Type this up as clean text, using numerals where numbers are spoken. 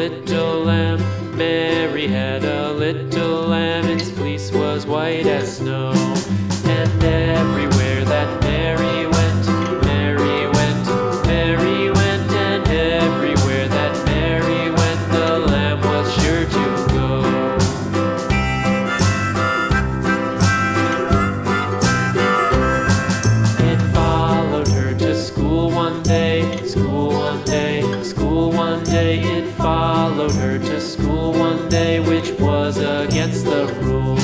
little lamb. Mary had a little lamb, its fleece was white as snow. And everywhere that Mary went, Mary went, Mary went, and everywhere that Mary went, the lamb was sure to go. It followed her to school one day, school one day, school one day. It followed her to school one day, which was against the rules.